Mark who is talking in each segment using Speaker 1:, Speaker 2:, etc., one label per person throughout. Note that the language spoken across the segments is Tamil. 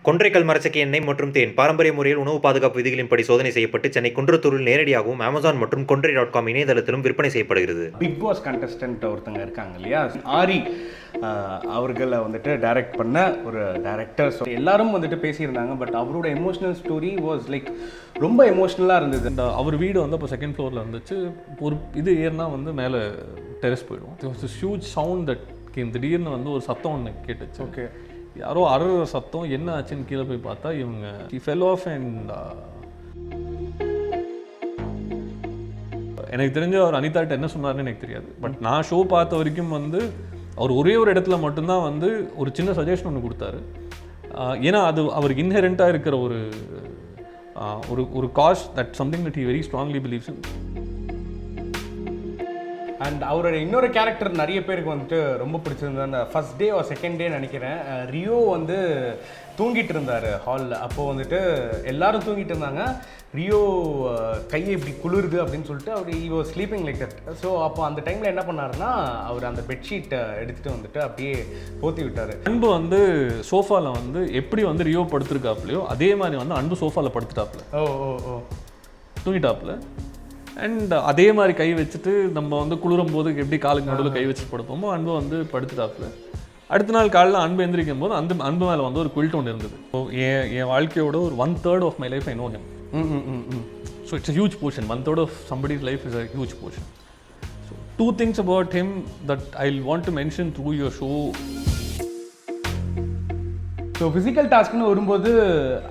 Speaker 1: கொன்றைக்கல் மரச்செக்கு எண்ணெய் மற்றும் தேன் பாரம்பரிய முறையில் உணவு பாதுகாப்பு விதிகளின்படி சோதனை செய்யப்பட்டு சென்னை குன்றத்தூரில் நேரடியாகவும் அமேசான் மற்றும் கொன்றை.com இணையதளத்திலும் விற்பனை செய்யப்படுகிறது.
Speaker 2: பிக் பாஸ் கண்டஸ்டன்ட் ஒருத்தங்க இருக்காங்க இல்லையா, ஆரி அவர்களை வந்துட்டு டைரக்ட் பண்ண ஒரு டைரக்டர். ஸோ எல்லாரும் வந்துட்டு பேசியிருந்தாங்க. பட் அவரோட எமோஷனல் ஸ்டோரி வாஸ் லைக் ரொம்ப எமோஷ்னலாக இருந்தது.
Speaker 3: இந்த அவர் வீடு வந்து அப்போ செகண்ட் ஃப்ளோரில் இருந்துச்சு. ஒரு இது ஏறினா வந்து மேலே டெரஸ் போயிடும். It was huge sound that game. திடீர்னு வந்து ஒரு சத்தம் ஒன்று கேட்டுச்சு.
Speaker 2: ஓகே,
Speaker 3: யாரோ அறுற சத்தம், என்ன ஆச்சுன்னு கீழே போய் பார்த்தா இவங்க ஃபெல் ஆஃப். அண்ட் எனக்கு தெரிஞ்ச அவர் அனிதாட்ட என்ன சொன்னார்னு எனக்கு தெரியாது. பட் நான் ஷோ பார்த்த வரைக்கும் வந்து அவர் ஒரே ஒரு இடத்துல மட்டும்தான் வந்து ஒரு சின்ன சஜஷன் ஒன்று கொடுத்தாரு. ஏன்னா அது அவருக்கு இன்ஹெரண்ட்டாக இருக்கிற ஒரு ஒரு cause that something that he very strongly believes in.
Speaker 2: And அவரோட இன்னொரு கேரக்டர் நிறைய பேருக்கு வந்துட்டு ரொம்ப பிடிச்சிருந்தது. அந்த ஃபர்ஸ்ட் டே ஒரு செகண்ட் டே நினைக்கிறேன், ரியோ வந்து தூங்கிட்டு இருந்தார் ஹாலில். அப்போது வந்துட்டு எல்லாரும் தூங்கிட்டு இருந்தாங்க. ரியோ கையை இப்படி குளிருது அப்படின்னு சொல்லிட்டு அவர் was sleeping like that. So அப்போ அந்த டைமில் என்ன பண்ணாருன்னா, அவர் அந்த பெட்ஷீட்டை எடுத்துகிட்டு வந்துட்டு அப்படியே போத்தி விட்டார்.
Speaker 3: அன்பு வந்து சோஃபாவில் வந்து எப்படி வந்து ரியோ படுத்துருக்காப்புலையோ அதே மாதிரி வந்து அன்பு சோஃபாவில் படுத்துட்டாப்புல. தூங்கிட்டாப்புல. அண்ட் அதே மாதிரி கை வச்சுட்டு நம்ம வந்து குளிரும் போது எப்படி காலுக்கு நடுவில் கை வச்சு படுப்போமோ அன்பு வந்து படுத்துட்டாப்புல. அடுத்த நாள் காலையில் அன்பு எந்திரிக்கும் போது அந்த அன்பு மேலே வந்து ஒரு குயில்ட் ஒன்று இருந்தது. ஸோ என் வாழ்க்கையோட ஒரு 1/3 of my life I know him. So it's a huge portion. 1/3 ஆஃப் somebody's life is a huge portion. So 2 things about him that I'll want to mention through your show.
Speaker 2: So physical டாஸ்க்னு வரும்போது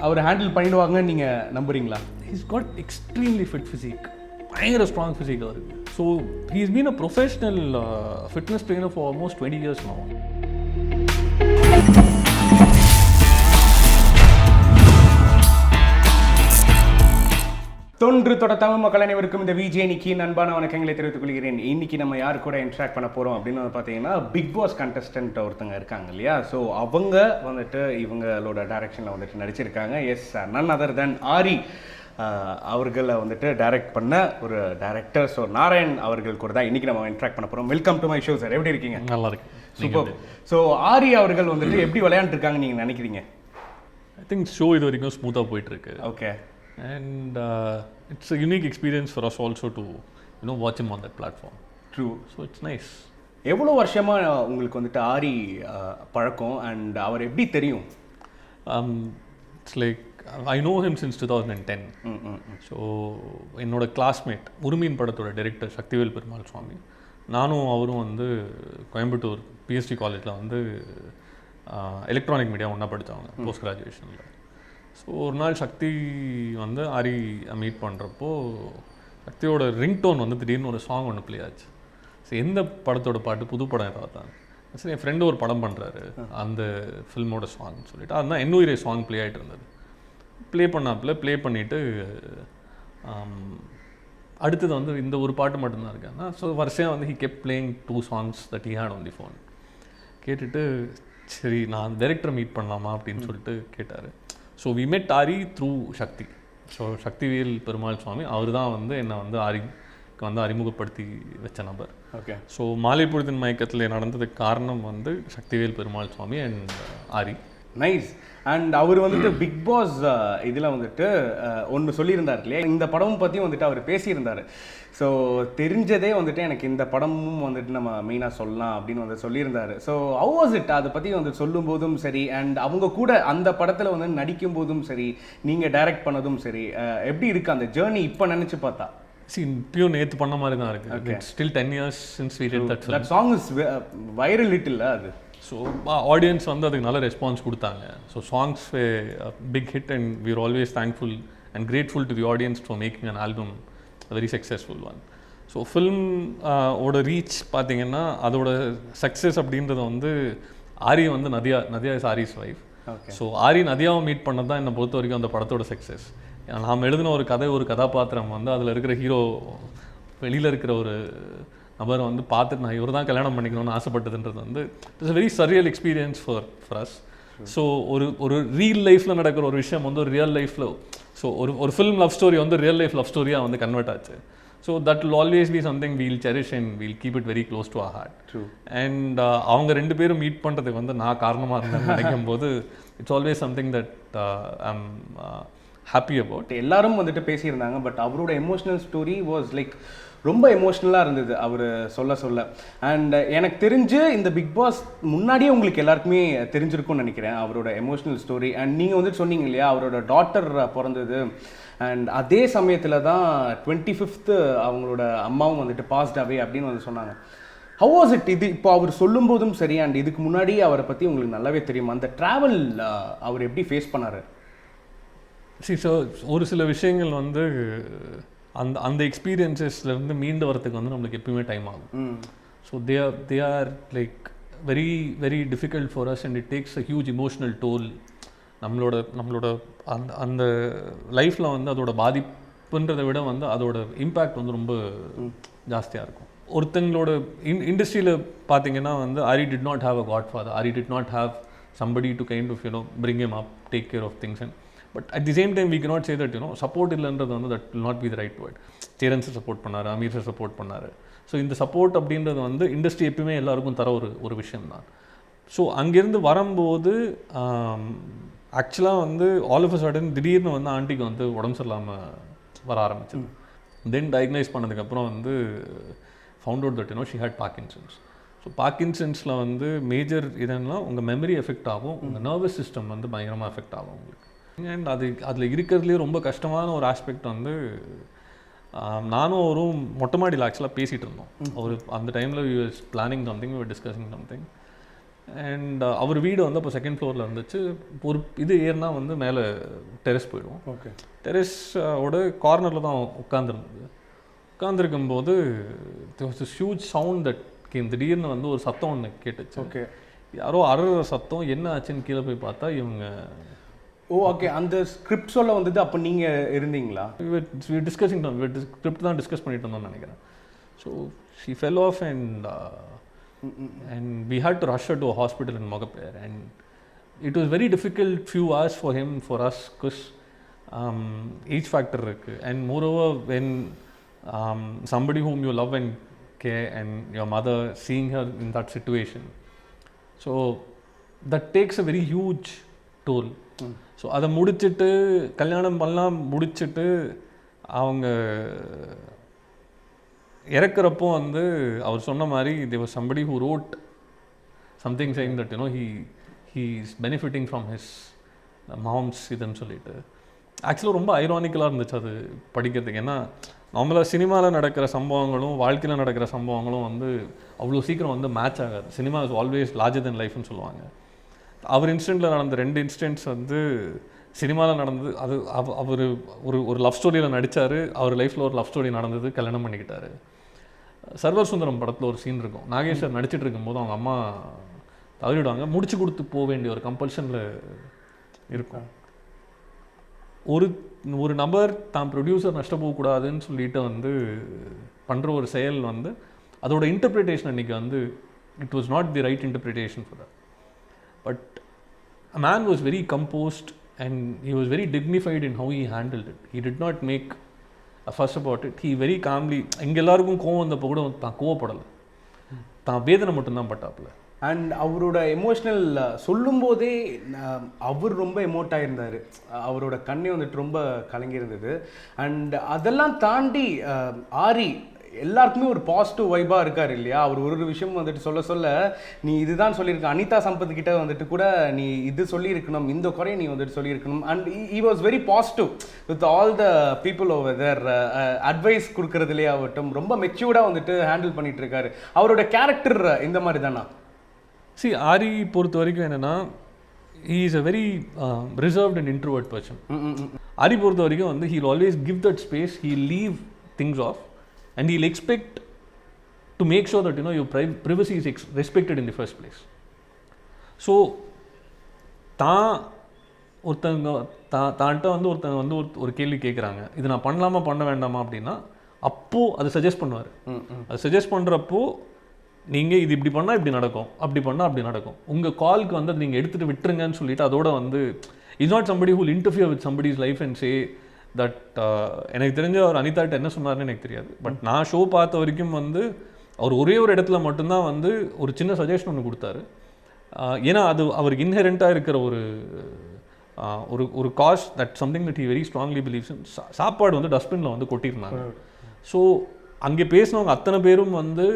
Speaker 2: அவர் ஹேண்டில் பண்ணிடுவாங்கன்னு நீங்கள் நம்புறீங்களா?
Speaker 3: He's got extremely fit physique. பயங்கர ஸ்ட்ராங் ஃபிசிக் அவருக்கு. So he's been a professional fitness trainer for almost 20 years now.
Speaker 2: தொன்று தொட தமிழ் மக்கள் அனைவருக்கும் இந்த விஜய் நிக்கின் அன்பான வணக்கங்களை தெரிவித்துக் கொள்கிறேன். இன்னைக்கு நம்ம யார் கூட இன்ட்ராக்ட் பண்ண போகிறோம் அப்படின்னு வந்து பார்த்தீங்கன்னா, பிக் பாஸ் கண்டஸ்டன்ட் ஒருத்தங்க இருக்காங்க இல்லையா. ஸோ அவங்க வந்துட்டு இவங்களோட டைரக்ஷனில் வந்துட்டு நடிச்சிருக்காங்க. எஸ், நன் அதர் தென் ஆரி அவர்களை வந்துட்டு டைரக்ட் பண்ண ஒரு டைரக்டர். ஸோ நாராயண் அவர்கள் கூட தான் இன்றைக்கி நம்ம இன்ட்ராக்ட் பண்ண போகிறோம். Welcome to my show sir. எப்படி இருக்கீங்க?
Speaker 3: நல்லா இருக்கு.
Speaker 2: சூப்பர். ஸோ ஆரி அவர்கள் வந்துட்டு எப்படி விளையாண்டுருக்காங்க நீங்கள் நினைக்கிறீங்க?
Speaker 3: ஐ திங்க் ஷோ இது வரைக்கும் ஸ்மூத்தாக போயிட்டுருக்கு.
Speaker 2: Okay.
Speaker 3: And it's a unique experience for us also to watch him on that platform.
Speaker 2: True.
Speaker 3: So it's nice.
Speaker 2: எவ்வளோ வருஷமாக உங்களுக்கு வந்துட்டு ஆரி பழக்கம் அண்ட் அவர் எப்படி தெரியும்?
Speaker 3: It's like I know him since 2010. So என்னோட கிளாஸ்மேட் உரிமையின் படத்தோட டைரக்டர் சக்திவேல் பெருமாள் சுவாமி, நானும் அவரும் வந்து கோயம்புத்தூர் பிஎஸ்டி காலேஜில் வந்து எலக்ட்ரானிக் மீடியா ஒன்றா படித்தவங்க போஸ்ட் கிராஜுவேஷனில். ஸோ ஒரு நாள் சக்தி வந்து ஆரி மீட் பண்ணுறப்போ சக்தியோட ரிங்டோன் வந்து திடீர்னு ஒரு சாங் ஒன்று ப்ளே ஆச்சு. ஸோ எந்த படத்தோட பாட்டு, புது படம் ஏதாவது தான். சரி, என் ஃப்ரெண்டு ஒரு படம் பண்ணுறாரு, அந்த ஃபில்மோட சாங்னு சொல்லிட்டு அதுதான் என்னுயிரே சாங் ப்ளே ஆகிட்டு இருந்தது. ப்ளே ப்ளே பண்ணிவிட்டு அடுத்தது வந்து இந்த ஒரு பாட்டு மட்டும்தான் இருக்காங்க. ஸோ வருஷம் வந்து he kept playing 2 songs that he had on the phone. கேட்டுட்டு சரி நான் டைரக்டரை மீட் பண்ணலாமா அப்படின்னு சொல்லிட்டு கேட்டார். So we met Aari through Sakthi. So Sakthivel Perumal Swamy அவர் தான் வந்து என்னை வந்து ஆரிக்கு வந்து அறிமுகப்படுத்தி வச்ச நபர்.
Speaker 2: ஓகே.
Speaker 3: ஸோ மாலை பொழுதின் மயக்கத்தில் நடந்ததுக்கு காரணம் வந்து சக்திவேல் பெருமாள் சுவாமி அண்ட் ஆரி.
Speaker 2: நைஸ். அண்ட் அவர் வந்துட்டு பிக் பாஸ் இதில் வந்துட்டு ஒன்று சொல்லியிருந்தார் இல்லையா, இந்த படமும் பற்றியும் வந்துட்டு அவர் பேசியிருந்தார். ஸோ தெரிஞ்சதே வந்துட்டு எனக்கு இந்த படமும் வந்துட்டு நம்ம மெயினாக சொல்லலாம் அப்படின்னு வந்து சொல்லியிருந்தார். So how was it? அதை பற்றி வந்து சொல்லும் போதும் சரி, அண்ட் அவங்க கூட அந்த படத்தில் வந்து நடிக்கும் போதும் சரி, நீங்கள் டைரக்ட் பண்ணதும் சரி, எப்படி இருக்குது அந்த ஜேர்னி இப்போ நினச்சி பார்த்தா?
Speaker 3: இப்பயும் நேற்று பண்ண மாதிரி தான் இருக்குது. Still 10 years since we did that film.
Speaker 2: That song is viral hit இல்லை அது?
Speaker 3: ஸோ ஆடியன்ஸ் வந்து அதுக்கு நல்ல ரெஸ்பான்ஸ் கொடுத்தாங்க. So songs big hit and we are always thankful and grateful to the audience for making an album very successful one. So film ஓட ரீச் பார்த்தீங்கன்னா அதோட சக்ஸஸ் அப்படின்றத வந்து ஆரி வந்து Nadiya is Aari's wife. So Aari நதியாவை மீட் பண்ணது தான் என்னை பொறுத்த வரைக்கும் அந்த படத்தோட சக்ஸஸ். நாம் எழுதின ஒரு கதாபாத்திரம் வந்து அதில் இருக்கிற ஹீரோ வெளியில் இருக்கிற ஒரு நபரை வந்து பார்த்துட்டு நான் இவர் தான் கல்யாணம் பண்ணிக்கணும்னு ஆசைப்பட்டதுன்றது வந்து it's a very surreal experience for us. So ஒரு ரியல் லைஃப்பில் நடக்கிற ஒரு விஷயம் வந்து ஒரு ரியல் லைஃப்பில், ஸோ ஒரு ஃபில்ம் லவ் ஸ்டோரி வந்து ரியல் லைஃப் லவ் ஸ்டோரியாக வந்து கன்வெர்ட் ஆச்சு. So that will always be something we'll cherish and we'll keep it very close to our heart. And அவங்க 2 பேரும் மீட் பண்ணுறதுக்கு வந்து நான் காரணமாக இருந்தேன்னு நினைக்கும் போது it's always something that I'm happy about.
Speaker 2: எல்லாரும் வந்துட்டு பேசியிருந்தாங்க, பட் அவரோட எமோஷ்னல் ஸ்டோரி வாஸ் லைக் ரொம்ப எமோஷ்னலாக இருந்தது அவர் சொல்ல. அண்ட் எனக்கு தெரிஞ்சு இந்த பிக் பாஸ் முன்னாடியே உங்களுக்கு எல்லாருக்குமே தெரிஞ்சிருக்கும்னு நினைக்கிறேன் அவரோட எமோஷ்னல் ஸ்டோரி. அண்ட் நீங்கள் வந்துட்டு சொன்னீங்க இல்லையா அவரோட டாட்டர் பிறந்தது, அண்ட் அதே சமயத்தில் தான் 25th அவங்களோட அம்மாவும் வந்துட்டு பாஸ்ட் அவே அப்படின்னு வந்து சொன்னாங்க. How was it? இது இப்போ அவர் சொல்லும்போதும் சரி, அண்ட் இதுக்கு முன்னாடி அவரை பற்றி உங்களுக்கு நல்லாவே தெரியும், அந்த ட்ராவல் அவர் எப்படி ஃபேஸ் பண்ணார்?
Speaker 3: ஸோ ஒரு சில விஷயங்கள் வந்து அந்த எக்ஸ்பீரியன்ஸஸ்லேருந்து மீண்டு வரத்துக்கு வந்து நம்மளுக்கு எப்பயுமே டைம் ஆகும். So they are like very very difficult for us and it takes a huge emotional toll. நம்மளோட அந்த லைஃப்பில் வந்து அதோட பாதிப்புன்றதை விட வந்து அதோட இம்பேக்ட் வந்து ரொம்ப ஜாஸ்தியாக இருக்கும். ஒருத்தங்களோட இண்டஸ்ட்ரியில் பார்த்தீங்கன்னா வந்து Aari did not have a godfather, Aari did not have somebody to kind of bring him up, take care of things. And but at the same time we cannot say that support இல்லைன்றது வந்து that will not be the right word. Cheran sir support பண்ணார், அமீர் சார் சப்போர்ட் பண்ணார். ஸோ இந்த சப்போர்ட் அப்படின்றது வந்து இண்டஸ்ட்ரி எப்பயுமே எல்லாருக்கும் தர ஒரு விஷயம்தான். ஸோ அங்கேருந்து வரும்போது ஆக்சுவலாக வந்து ஆல் ஆஃப் அ சடன் திடீர்னு வந்து ஆண்டிக்கு வந்து உடம்பு சரியில்லாமல் வர ஆரம்பிச்சது. தென் டயக்னைஸ் பண்ணதுக்கப்புறம் வந்து found out that she had Parkinson's. So பார்க்கின்சன்ஸில் வந்து மேஜர் இதெல்லாம் உங்கள் மெமரி எஃபெக்ட் ஆகும், உங்கள் நர்வஸ் சிஸ்டம் வந்து பயங்கரமாக எஃபெக்ட் ஆகும் உங்களுக்கு. அண்ட் அதில் இருக்கிறதுலேயே ரொம்ப கஷ்டமான ஒரு ஆஸ்பெக்ட் வந்து நானும் அவரும் மொட்டை மாடியில் ஆக்சுவலாக பேசிகிட்டு இருந்தோம். அவர் அந்த டைமில் we was planning something, we were discussing something. And அவர் வீடு வந்து அப்போ செகண்ட் ஃப்ளோரில் இருந்துச்சு. ஒரு இது ஏறினா வந்து மேலே டெரெஸ் போயிடுவோம்.
Speaker 2: ஓகே,
Speaker 3: டெரெஸோட கார்னரில் தான் உட்காந்துருக்கும்போது ஹியூஜ் சவுண்ட் தட் கேம். திடீர்னு வந்து ஒரு சத்தம் ஒன்று கேட்டுச்சு.
Speaker 2: ஓகே,
Speaker 3: யாரோ அறுற சத்தம், என்ன ஆச்சுன்னு கீழே போய் பார்த்தா இவங்க.
Speaker 2: ஓகே, அந்த ஸ்கிரிப்ட் சொல்ல வந்தது அப்போ நீங்கள் இருந்தீங்களா?
Speaker 3: டிஸ்கஸிங் ஸ்கிரிப்ட் தான் டிஸ்கஸ் பண்ணிட்டு இருந்தோம்னு நினைக்கிறேன். So she fell off and we had to rush her to a hospital in Mogappair, and it was very difficult few hours for us because age factor irukku. And moreover when somebody whom you love and care and your mother seeing her in that situation, so that takes a very huge toll. So அதை முடிச்சுட்டு கல்யாணம் பண்ணலாம், முடிச்சுட்டு அவங்க இறக்குறப்போ வந்து அவர் சொன்ன மாதிரி there was somebody who wrote something saying that he's benefiting from his mom's இதுன்னு சொல்லிட்டு. ஆக்சுவலாக ரொம்ப ஐரானிக்கலாக இருந்துச்சு அது படிக்கிறதுக்கு. ஏன்னா நார்மலாக சினிமாவில் நடக்கிற சம்பவங்களும் வாழ்க்கையில் நடக்கிற சம்பவங்களும் வந்து அவ்வளோ சீக்கிரம் வந்து மேட்ச் ஆகாது. Cinema is always larger than லைஃப்னு சொல்லுவாங்க. அவர் இன்சிடெண்ட்டில் நடந்த 2 இன்சிடெண்ட்ஸ் வந்து சினிமாவில் நடந்தது. அது அவர் ஒரு லவ் ஸ்டோரியில் நடித்தார், அவர் லைஃப்பில் ஒரு லவ் ஸ்டோரி நடந்தது, கல்யாணம் பண்ணிக்கிட்டாரு. சர்வர் சுந்தரம் படத்தில் ஒரு சீன் இருக்கும், நாகேஸ்வர் நடிச்சிட்டு இருக்கும்போது அவங்க அம்மா தவறிவிடுவாங்க, முடிச்சு கொடுத்து போக வேண்டிய ஒரு கம்பல்ஷனில் இருக்கும். ஒரு நபர் தான் ப்ரொடியூசர் நஷ்டப்போகக்கூடாதுன்னு சொல்லிட்டு வந்து பண்ணுற ஒரு செயல் வந்து அதோட இன்டர்பிரிட்டேஷன் அன்றைக்கி வந்து it was not the right interpretation for that. But a man was very composed and he was very dignified in how he handled it. He did not make a fuss about it. He very calmly, எங்க எல்லாருக்கும் கோவம் வந்தப்போ கூட தான் கோவப்படலை, தான் வேதனை மட்டும்தான் பட்டாப்புல.
Speaker 2: அண்ட் அவரோட எமோஷ்னல் சொல்லும்போதே அவர் ரொம்ப எமோட் ஆகியிருந்தார். அவரோட கண்ணே வந்துட்டு ரொம்ப கலங்கியிருந்தது. அண்ட் அதெல்லாம் தாண்டி ஆரி எல்லாருக்குமே ஒரு பாசிட்டிவ் வைபாக இருக்கார் இல்லையா? அவர் ஒரு விஷயம் வந்துட்டு சொல்ல நீ இதுதான் சொல்லியிருக்க, அனிதா சம்பத் கிட்ட வந்துட்டு கூட நீ இது சொல்லியிருக்கணும், இந்த குறையை நீ வந்துட்டு சொல்லியிருக்கணும். And he was very positive with all the people over there. Advice கொடுக்கறதுலேயே ஆகட்டும் ரொம்ப மெச்சூர்டாக வந்துட்டு ஹேண்டில் பண்ணிட்டு இருக்காரு. அவரோட கேரக்டர் இந்த மாதிரி தானா?
Speaker 3: ஆரி பொறுத்த வரைக்கும் என்னென்னா he is a very reserved and introvert person. ஆரி பொறுத்த வரைக்கும் வந்து he will always give that space, he will leave things off and he will expect to make sure that your privacy is respected in the first place. So தான்ட்ட வந்து ஒருத்தங்க வந்து ஒரு கேள்வி கேட்குறாங்க, இது நான் பண்ணலாமா பண்ண வேண்டாமா அப்படின்னா அப்போது அதை சஜஸ்ட் பண்ணுவார். அது சஜஸ்ட் பண்ணுறப்போ நீங்கள் இது இப்படி பண்ணால் இப்படி நடக்கும், அப்படி பண்ணால் அப்படி நடக்கும், உங்கள் காலுக்கு வந்து அதை நீங்கள் எடுத்துகிட்டு விட்டுருங்கன்னு சொல்லிட்டு அதோட வந்து is not somebody who will interfere with somebody's life and say that எனக்கு தெரிஞ்ச அவர் அனிதாட்ட என்ன சொன்னார்னு எனக்கு தெரியாது. பட் நான் ஷோ பார்த்த வரைக்கும் வந்து அவர் ஒரே ஒரு இடத்துல மட்டும்தான் வந்து ஒரு சின்ன சஜஷன் ஒன்று கொடுத்தாரு. ஏன்னா அது அவருக்கு இன்ஹெரண்ட்டாக இருக்கிற ஒரு ஒரு ஒரு cause that something that he very strongly believes in. சாப்பாடு வந்து டஸ்ட்பினில் வந்து கொட்டியிருந்தாங்க. ஸோ அங்கே பேசினவங்க அத்தனை பேரும் வந்து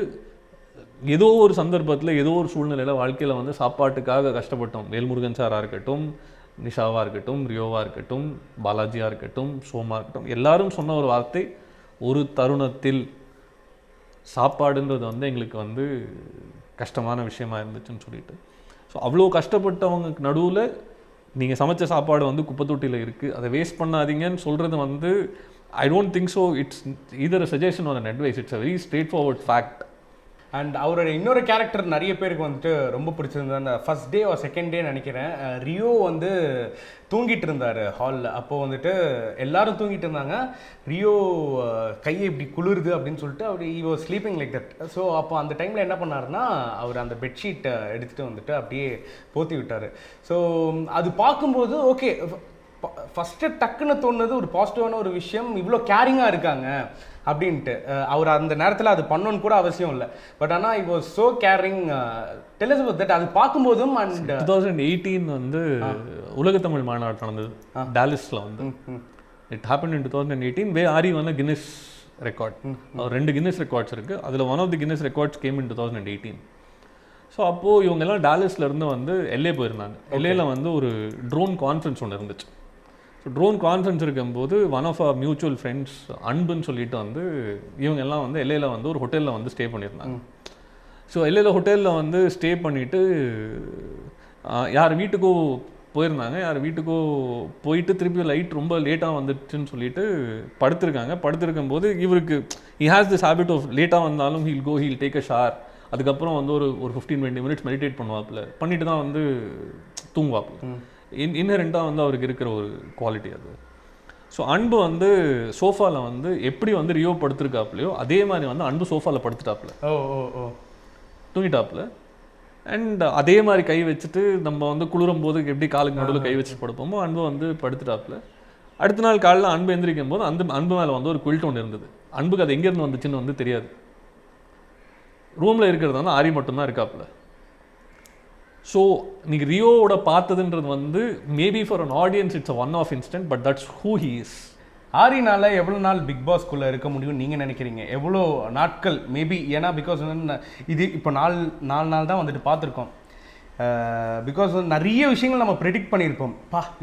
Speaker 3: ஏதோ ஒரு சந்தர்ப்பத்தில் ஏதோ ஒரு சூழ்நிலையில் வாழ்க்கையில் வந்து சாப்பாட்டுக்காக கஷ்டப்பட்டோம். வேல்முருகன் சாராக இருக்கட்டும், நிஷாவாக இருக்கட்டும், ரியோவாக இருக்கட்டும், பாலாஜியாக இருக்கட்டும், சோமா இருக்கட்டும், எல்லாரும் சொன்ன ஒரு வார்த்தை, ஒரு தருணத்தில் சாப்பாடுன்றது வந்து எங்களுக்கு வந்து கஷ்டமான விஷயமா இருந்துச்சுன்னு சொல்லிட்டு. ஸோ அவ்வளோ கஷ்டப்பட்டவங்களுக்கு நடுவில் நீங்கள் சமைச்ச சாப்பாடு வந்து குப்பை தொட்டியில் இருக்குது, அதை வேஸ்ட் பண்ணாதீங்கன்னு சொல்கிறது வந்து I don't think so it's either a suggestion or an advice. It's a very straightforward fact.
Speaker 2: And அவரோட இன்னொரு கேரக்டர் நிறைய பேருக்கு வந்துட்டு ரொம்ப பிடிச்சிருந்தது. அந்த first day or second day நினைக்கிறேன், ரியோ வந்து தூங்கிட்டு இருந்தார் ஹாலில். அப்போது வந்துட்டு எல்லாரும் தூங்கிட்டு இருந்தாங்க. ரியோ கையை இப்படி குளிருது அப்படின்னு சொல்லிட்டு அவர் he was sleeping like that. So அப்போ அந்த டைமில் என்ன பண்ணாருன்னா, அவர் அந்த பெட்ஷீட்டை எடுத்துகிட்டு வந்துட்டு அப்படியே போத்தி விட்டார். ஸோ அது பார்க்கும்போது ஓகே, ஃபஸ்ட்டு டக்குன்னு தோணுது ஒரு பாசிட்டிவான ஒரு விஷயம், இவ்வளோ கேரிங்காக இருக்காங்க அப்படின்ட்டு. அவர் அந்த நேரத்தில் அது பண்ணணும்னு கூட அவசியம் இல்லை. பட் ஆனால் it was so caring. Tell us about that. அது பார்க்கும்போதும் அண்ட்
Speaker 3: 2018 வந்து உலக தமிழ் மாநாடு நடந்தது டாலஸில் வந்து. இட் ஹேப்பன் இன் 2018 வே ஆரி வந்து கின்னஸ் ரெக்கார்ட். 2 கின்னஸ் ரெக்கார்ட்ஸ் இருக்குது. அதில் one of the Guinness records came in 2018. So அப்போது இவங்கெல்லாம் டாலஸ்லேருந்து வந்து எல்ஏ போயிருந்தாங்க. எல்ஏல வந்து ஒரு ட்ரோன் கான்ஃபரன்ஸ் ஒன்று இருந்துச்சு. ஸோ ட்ரோன் கான்ஃபரன்ஸ் இருக்கும்போது one of our mutual friends அன்புன்னு சொல்லிட்டு வந்து இவங்க எல்லாம் வந்து எல்ஏல வந்து ஒரு ஹோட்டலில் வந்து ஸ்டே பண்ணியிருந்தாங்க. ஸோ எல்ஏல ஹோட்டலில் வந்து ஸ்டே பண்ணிவிட்டு யார் வீட்டுக்கோ போயிருந்தாங்க. யார் வீட்டுக்கோ போயிட்டு திருப்பி லைட் ரொம்ப லேட்டாக வந்துடுச்சுன்னு சொல்லிட்டு படுத்திருக்காங்க. படுத்திருக்கும்போது இவருக்கு he has this habit of லேட்டாக வந்தாலும் ஹீல் டேக் அ ஷார். அதுக்கப்புறம் வந்து ஒரு 15-20 மினிட்ஸ் மெடிடேட் பண்ணுவாப்பில், பண்ணிட்டு தான் வந்து தூங்குவாப்பில். இன்ஹெரண்ட்டாக வந்து அவருக்கு இருக்கிற ஒரு குவாலிட்டி அது. ஸோ அன்பு வந்து சோஃபாவில் வந்து எப்படி வந்து ரியோ படுத்துருக்காப்புலையோ அதே மாதிரி வந்து அன்பு சோஃபாவில் படுத்துட்டாப்புல, தூங்கிட்டாப்புல. அண்ட் அதே மாதிரி கை வச்சுட்டு நம்ம வந்து குளிரும் போது எப்படி காலுக்கு நடுவில் கை வச்சு படுப்போமோ அன்பு வந்து படுத்துட்டாப்புல. அடுத்த நாள் காலையில் அன்பு எந்திரிக்கும் போது அந்த அன்பு மேலே வந்து ஒரு குயில்ட் ஒன்று இருந்தது. அன்புக்கு அது எங்கேருந்து வந்துச்சுன்னு வந்து தெரியாது. ரூமில் இருக்கிறது வந்து ஆரி மட்டும்தான் இருக்காப்புல. ஸோ நீங்கள் ரியோவோட பார்த்ததுன்றது வந்து maybe for an audience it's a one of instant, but that's who he is.
Speaker 2: ஆரினால எவ்வளோ நாள் பிக் பாஸ்க்குள்ளே இருக்க முடியும்னு நீங்கள் நினைக்கிறீங்க? எவ்வளோ நாட்கள் மேபி? ஏன்னா பிகாஸ் வந்து இது இப்போ 4 நாள் தான் வந்துட்டு பார்த்துருக்கோம். பிகாஸ் நிறைய விஷயங்கள் நம்ம ப்ரெடிக்ட் பண்ணியிருப்போம்.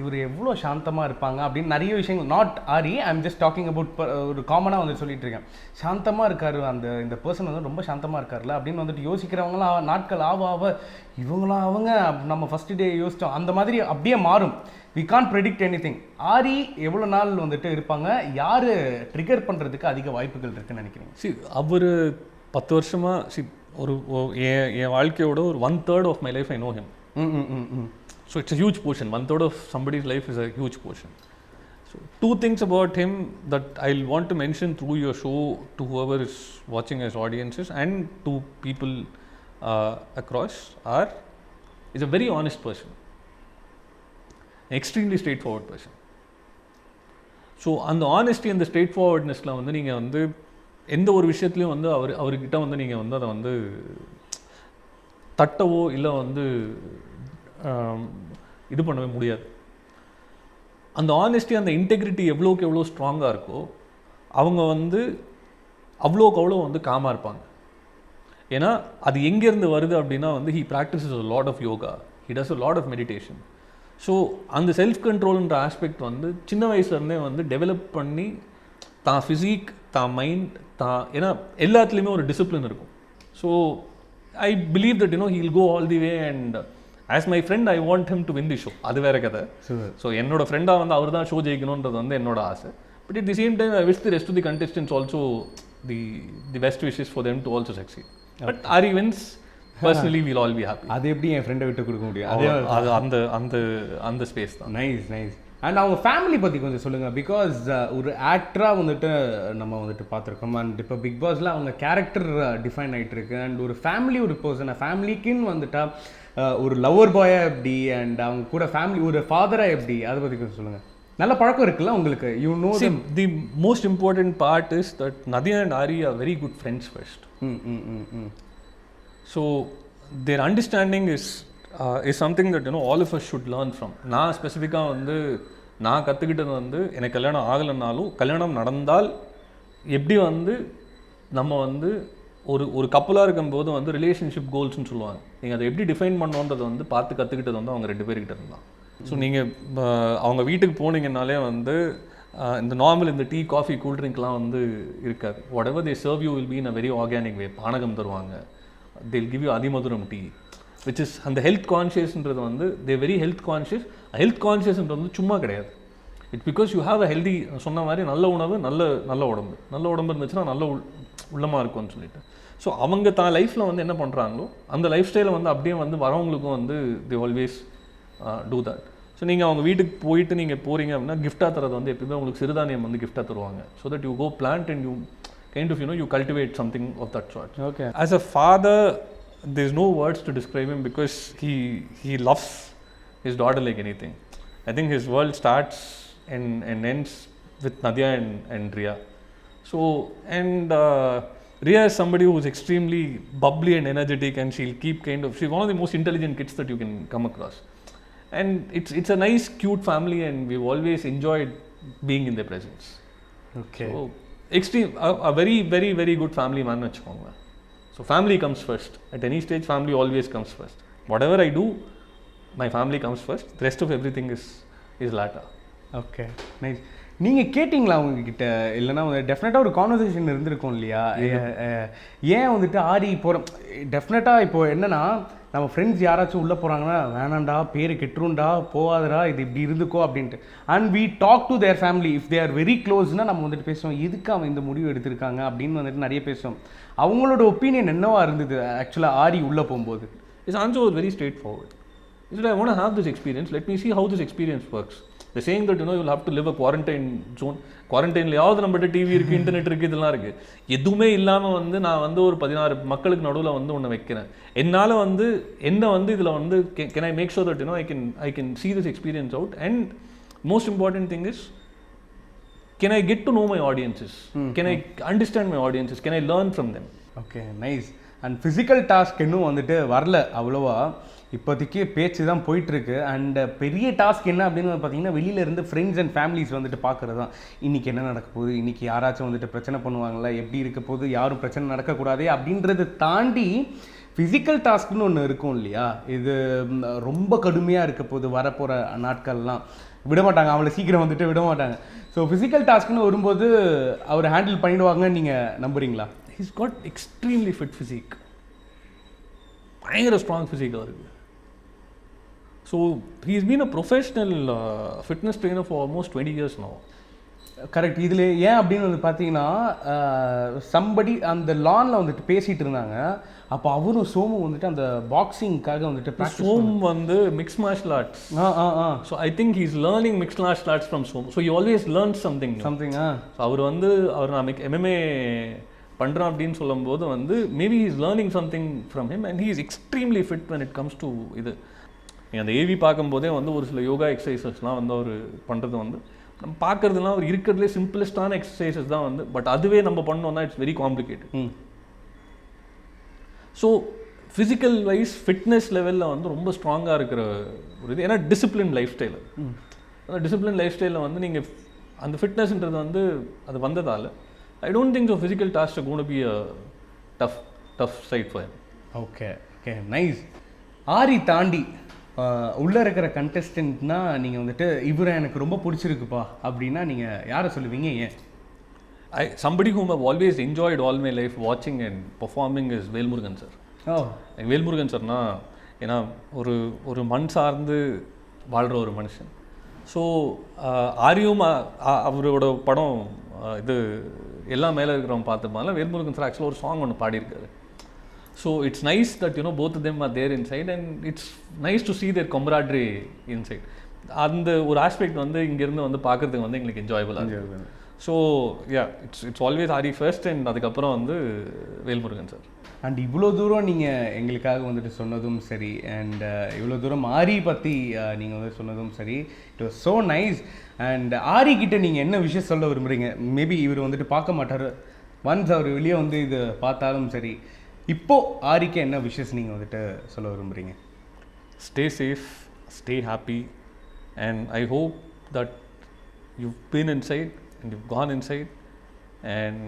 Speaker 2: இவர் எவ்வளோ சாந்தமாக இருப்பாங்க அப்படின்னு நிறைய விஷயங்கள். Not aari, I am just talking about ஒரு காமனாக வந்து சொல்லிட்டு இருக்கேன். சாந்தமாக இருக்காரு இந்த பர்சன் வந்து ரொம்ப சாந்தமாக இருக்கார்ல அப்படின்னு வந்துட்டு யோசிக்கிறவங்களாம் நாட்கள் ஆவ இவங்களாம் அவங்க நம்ம ஃபஸ்ட்டு டே யோசித்தோம் அந்த மாதிரி அப்படியே மாறும். We can't predict anything. Aari எவ்வளோ நாள் வந்துட்டு இருப்பாங்க? யார் ட்ரிகர் பண்ணுறதுக்கு அதிக வாய்ப்புகள் இருக்குன்னு நினைக்கிறீங்க?
Speaker 3: அவர் 10 வருஷமாக ஒரு என் வாழ்க்கையோட ஒரு 1/3 of my life I know him. So it's a huge portion. 1/3 of somebody's life is a huge portion. So 2 things about him that I'll want to mention through your show to whoever is watching as audiences and to people across are, is a very honest person, an extremely straightforward person. So அந்த ஆனெஸ்டி அந்த ஸ்ட்ரெயிட் ஃபார்வர்ட்னஸில் வந்து நீங்கள் வந்து எந்த ஒரு விஷயத்துலையும் வந்து அவர்கிட்ட வந்து நீங்கள் வந்து அதை வந்து தட்டவோ இல்லை வந்து இது பண்ணவே முடியாது. அந்த ஆனெஸ்டி அந்த இன்டெகிரிட்டி எவ்வளோக்கு எவ்வளோ ஸ்ட்ராங்காக இருக்கோ அவங்க வந்து அவ்வளோக்கு அவ்வளோ வந்து காமாக இருப்பாங்க. ஏன்னா அது எங்கேருந்து வருது அப்படின்னா வந்து he practises a lot of yoga, he does a lot of meditation. So அந்த செல்ஃப் கண்ட்ரோல்ன்ற ஆஸ்பெக்ட் வந்து சின்ன வயசுலேருந்தே வந்து டெவலப் பண்ணி தான் ஃபிசிக், தான் மைண்ட், ஏன்னா எல்லாத்துலேயுமே ஒரு டிசிப்ளின் இருக்கும். So I believe that he'll go all the way and as my friend I want him to win the show. அது வேற கதை. ஸோ என்னோட ஃப்ரெண்டாக வந்து அவர் தான் ஷோ ஜெயிக்கணுன்றது வந்து என்னோட ஆசை. But at the same time I wish the rest of the contestants also the best wishes for them to also succeed. But Ari wins, personally we'll all be happy.
Speaker 2: அது எப்படி என் ஃப்ரெண்டை விட்டு கொடுக்க முடியும்?
Speaker 3: அது அந்த ஸ்பேஸ் தான்.
Speaker 2: நைஸ். அண்ட் அவங்க ஃபேமிலி பற்றி கொஞ்சம் சொல்லுங்கள். பிகாஸ் ஒரு ஆக்டராக வந்துட்டு நம்ம வந்துட்டு பார்த்துருக்கோம். அண்ட் இப்போ பிக் பாஸில் அவங்க கேரக்டர் டிஃபைன் ஆகிட்டு இருக்கு. அண்ட் ஒரு ஃபேமிலி, ஒரு பர்சனை ஃபேமிலிக்குன்னு வந்துட்டா ஒரு லவ்வர் பாயாக எப்படி, அண்ட் அவங்க கூட ஃபேமிலி ஒரு ஃபாதராக எப்படி, அதை பற்றி கொஞ்சம் சொல்லுங்கள். நல்ல பழக்கம் இருக்குல்ல உங்களுக்கு? You know
Speaker 3: the most important part is that Nadiya and Aari are very good friends first. So their understanding is is something that all of us should learn from. நான் ஸ்பெசிஃபிக்காக வந்து நான் கற்றுக்கிட்டது வந்து எனக்கு கல்யாணம் ஆகலைன்னாலும் கல்யாணம் நடந்தால் எப்படி வந்து நம்ம வந்து ஒரு கப்பலாக இருக்கும்போது வந்து ரிலேஷன்ஷிப் கோல்ஸ்னு சொல்லுவாங்க. நீங்கள் அதை எப்படி டிஃபைன் பண்ணோன்றதை வந்து பார்த்து கற்றுக்கிட்டது வந்து அவங்க 2 பேர்கிட்ட இருந்தான். ஸோ நீங்கள் அவங்க வீட்டுக்கு போனீங்கன்னாலே வந்து இந்த நார்மல் இந்த டீ காஃபி கூல்ட்ரிங்க்லாம் வந்து இருக்காது. Whatever they serve you will be in a very organic way. பானகம் தருவாங்க, தே வில் கிவ் யூ அதிமதுரம் டீ விச் இஸ் அந்த ஹெல்த் கான்ஷியஸ்ன்றது வந்து they very health conscious. Health கான்ஷியஸ்ன்றது வந்து சும்மா கிடையாது. It's because you have a healthy, சொன்ன மாதிரி நல்ல உணவு, நல்ல உடம்பு இருந்துச்சுன்னா நல்ல உள்ளமாக இருக்கும்னு சொல்லிட்டு. ஸோ அவங்க தான் லைஃப்பில் வந்து என்ன பண்ணுறாங்களோ அந்த லைஃப் ஸ்டைலை வந்து அப்படியே வந்து வரவங்களுக்கும் வந்து they always do that. So நீங்கள் அவங்க வீட்டுக்கு போயிட்டு நீங்கள் போகிறீங்க அப்படின்னா கிஃப்டாக தரது வந்து எப்பயுமே உங்களுக்கு சிறுதானியம் வந்து கிஃப்டாக தருவாங்க. So that you go plant and you kind of you cultivate something of that sort.
Speaker 2: Okay.
Speaker 3: As a father there is no words to describe him because he loves his daughter like anything. I think his world starts and ends with Nadia and Riya. So and Riya is somebody who is extremely bubbly and energetic, and she's one of the most intelligent kids that you can come across. And it's a nice cute family, and we've always enjoyed being in their presence.
Speaker 2: Okay.
Speaker 3: So a very very very good family man vechkonga. So family comes first. At any stage, family always comes first. Whatever I do, my family comes first. The rest of everything is latter.
Speaker 2: Okay, nice. நீங்கள் கேட்டிங்களா அவங்கக்கிட்ட? இல்லைனா டெஃபினட்டாக ஒரு கான்வர்சேஷன் இருந்திருக்கும் இல்லையா? ஏன் வந்துட்டு ஆரி போகிற டெஃபினட்டாக இப்போது என்னென்னா நம்ம ஃப்ரெண்ட்ஸ் யாராச்சும் உள்ளே போகிறாங்கன்னா வேணாண்டா, பேர் கெட்டுருண்டா, போகாதடா, இது இப்படி இருந்துக்கோ அப்படின்ட்டு. And we talk to their family if they are very க்ளோஸ்னால் நம்ம வந்துட்டு பேசுவோம், எதுக்கு அவன் இந்த முடிவு எடுத்திருக்காங்க அப்படின்னு வந்துட்டு நிறைய பேசுவோம். அவங்களோட ஒப்பீனியன் என்னவா இருந்தது ஆக்சுவலாக ஆரி உள்ளே போகும்போது?
Speaker 3: His answer was very straightforward. He said, I want to have this experience. Let me see how this experience works. They're saying that you'll have to live a quarantine zone. குவாரண்டைன்லையாவது நம்மகிட்ட டிவி இருக்குது, இன்டர்நெட் இருக்குது, இதெல்லாம் இருக்குது. எதுவுமே இல்லாமல் வந்து நான் வந்து ஒரு 16 மக்களுக்கு நடுவில் வந்து ஒன்று வைக்கிறேன். என்னால் வந்து என்ன வந்து இதில் வந்து can I make sure that I can see this experience out. And most important thing is, can I get to know my audiences? Can I understand my audiences? Can I learn from them?
Speaker 2: Okay, nice. And physical task இன்னும் வந்துட்டு வரல அவ்வளோவா, இப்போதைக்கு பேச்சு தான் போயிட்டுருக்கு. அண்ட் பெரிய டாஸ்க் என்ன அப்படின்னு பார்த்தீங்கன்னா, வெளியிலேருந்து ஃப்ரெண்ட்ஸ் அண்ட் ஃபேமிலிஸ் வந்துட்டு பார்க்குறது தான். இன்றைக்கி என்ன நடக்க போகுது, இன்றைக்கி யாராச்சும் வந்துட்டு பிரச்சனை பண்ணுவாங்களா, எப்படி இருக்க போகுது, யாரும் பிரச்சனை நடக்கக்கூடாதே அப்படின்றத தாண்டி ஃபிசிக்கல் டாஸ்க்னு ஒன்று இருக்கும் இல்லையா? இது ரொம்ப கடுமையாக இருக்க போகுது வரப்போகிற நாட்கள்லாம். விடமாட்டாங்க, அவளை சீக்கிரம் வந்துட்டு விட மாட்டாங்க. ஸோ ஃபிசிக்கல் டாஸ்க்னு வரும்போது அவர் ஹேண்டில் பண்ணிடுவாங்கன்னு நீங்கள் நம்புறீங்களா?
Speaker 3: He's got extremely fit physique. பயங்கர ஸ்ட்ராங் ஃபிசிக் அவருக்கு. So he's been a professional fitness trainer for almost 20 years now.
Speaker 2: Correct. இதில் ஏன் அப்படின்னு வந்து பார்த்தீங்கன்னா, சம்படி அந்த லானில் வந்துட்டு பேசிகிட்டு இருந்தாங்க. அப்போ அவரும் சோமும் வந்துட்டு அந்த பாக்ஸிங்காக வந்துட்டு
Speaker 3: சோம் வந்து mix martial arts. So I think he's learning mix martial arts from Som. So you always learn something. அவர் வந்து நான் MMA பண்ணுறான் அப்படின்னு சொல்லும்போது வந்து maybe he's learning something from him. And he is extremely fit when it comes to இது. அந்த ஏவி பார்க்கும்போதே வந்து ஒரு சில யோகா எக்ஸசைசஸ்லாம் வந்து அவர் பண்ணுறது வந்து நம்ம பார்க்குறதுலாம் அவர் இருக்கிறதுலே சிம்பிளஸ்டான எக்ஸசைசஸ் தான் வந்து. பட் அதுவே நம்ம பண்ணோம்னா it's very complicated. So physical wise fitness லெவலில் வந்து ரொம்ப ஸ்ட்ராங்காக இருக்கிற ஒரு இது. ஏன்னா டிசிப்ளின் லைஃப் ஸ்டைலு, அந்த டிசிப்ளின் லைஃப் ஸ்டைலில் வந்து நீங்கள் அந்த ஃபிட்னஸ்ன்றது வந்து அது வந்ததால் I don't think so physical tasks are going to be a tough side for him.
Speaker 2: Okay, nice. Aari தாண்டி உள்ளே இருக்கிற கண்டெஸ்டன்ட்னா நீங்கள் வந்துட்டு இவரை எனக்கு ரொம்ப பிடிச்சிருக்குப்பா அப்படின்னா நீங்கள் யாரை சொல்லுவீங்க? ஏன்?
Speaker 3: Somebody whom I've always enjoyed all my life watching and performing is Velmurugan sir. Velmurugan சார்னா ஏன்னா ஒரு மண் சார்ந்து வாழ்கிற ஒரு மனுஷன். ஸோ ஆரியும் அவரோட படம் இது எல்லாம் மேலே இருக்கிறவங்க பார்த்துப்பாங்க. வேல்முருகன் சார் ஆக்சுவலாக ஒரு சாங் ஒன்று பாடியிருக்காரு. So it's nice that both of them are there inside, and it's nice to see their camaraderie inside. அந்த ஒரு ஆஸ்பெக்ட் வந்து இங்கேருந்து வந்து பார்க்குறதுக்கு வந்து எங்களுக்கு என்ஜாயபுளாக இருக்குது. So it's always aari first, and அதுக்கப்புறம் வந்து வேல்முருகன் சார்.
Speaker 2: அண்ட் இவ்வளோ தூரம் நீங்கள் எங்களுக்காக வந்துட்டு சொன்னதும் சரி, அண்ட் இவ்வளோ தூரம் ஆரி பற்றி நீங்கள் வந்து சொன்னதும் சரி, it was so nice. And Aari கிட்ட நீங்கள் என்ன விஷயம் சொல்ல விரும்புகிறீங்க? மேபி இவர் வந்துட்டு பார்க்க மாட்டார், ஒன்ஸ் அவர் வெளியே வந்து இது பார்த்தாலும் சரி, இப்போது ஆரிக்கு என்ன விஷயம் நீங்கள் வந்துட்டு சொல்ல விரும்புகிறீங்க?
Speaker 3: stay safe, stay happy, and I hope that you've been inside and you've gone inside and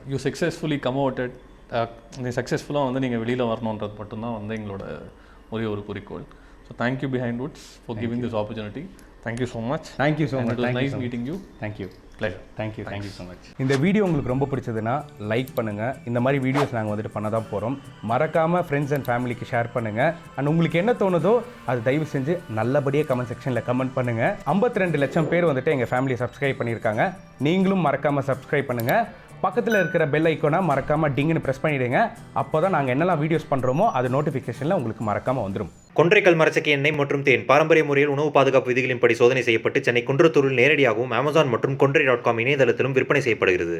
Speaker 3: you successfully come out at நீ சக்ஸஸ்ஃபுல்லாக வந்து நீங்கள் வெளியில் வரணுன்றது மட்டும்தான் வந்து எங்களோட ஒரே ஒரு குறிக்கோள். So thank you behind Woods for giving this opportunity. Thank you so much.
Speaker 2: Thank you so much.
Speaker 3: Nice meeting you.
Speaker 2: Thank you.
Speaker 3: Pleasure.
Speaker 2: Thank you so much. இந்த வீடியோ உங்களுக்கு ரொம்ப பிடிச்சதுன்னா லைக் பண்ணுங்கள். இந்த மாதிரி வீடியோஸ் நாங்கள் வந்துட்டு பண்ண தான் போகிறோம். மறக்காமல் ஃப்ரெண்ட்ஸ் அண்ட் ஃபேமிலிக்கு ஷேர் பண்ணுங்கள். அண்ட் உங்களுக்கு என்ன தோணுதோ அது தயவு செஞ்சு நல்லபடியாக கமெண்ட் செக்ஷனில் கமெண்ட் பண்ணுங்கள். 52 லட்சம் பேர் வந்துட்டு எங்கள் ஃபேமிலியை சப்ஸ்கிரைப் பண்ணியிருக்காங்க. நீங்களும் மறக்காமல் சப்ஸ்கிரைப் பண்ணுங்கள். பக்கத்தில் இருக்கிற பெல் ஐக்கோனை மறக்காமல் டிங்குன்னு ப்ரெஸ் பண்ணிவிடுங்க. அப்போ தான் நாங்கள் என்னெல்லாம் வீடியோஸ் பண்ணுறோமோ அது நோட்டிஃபிகேஷனில் உங்களுக்கு மறக்காமல் வந்துடும்.
Speaker 1: கொன்றைக்கல் மரச்செக்கு எண்ணெய் மற்றும் தேன் பாரம்பரிய முறையில் உணவு பாதுகாப்பு விதிகளின்படி சோதனை செய்யப்பட்டு சென்னை குன்றத்தூரில் நேரடியாகவும் Amazon மற்றும் Kontrai.com இணையதளத்திலும் விற்பனை செய்யப்படுகிறது.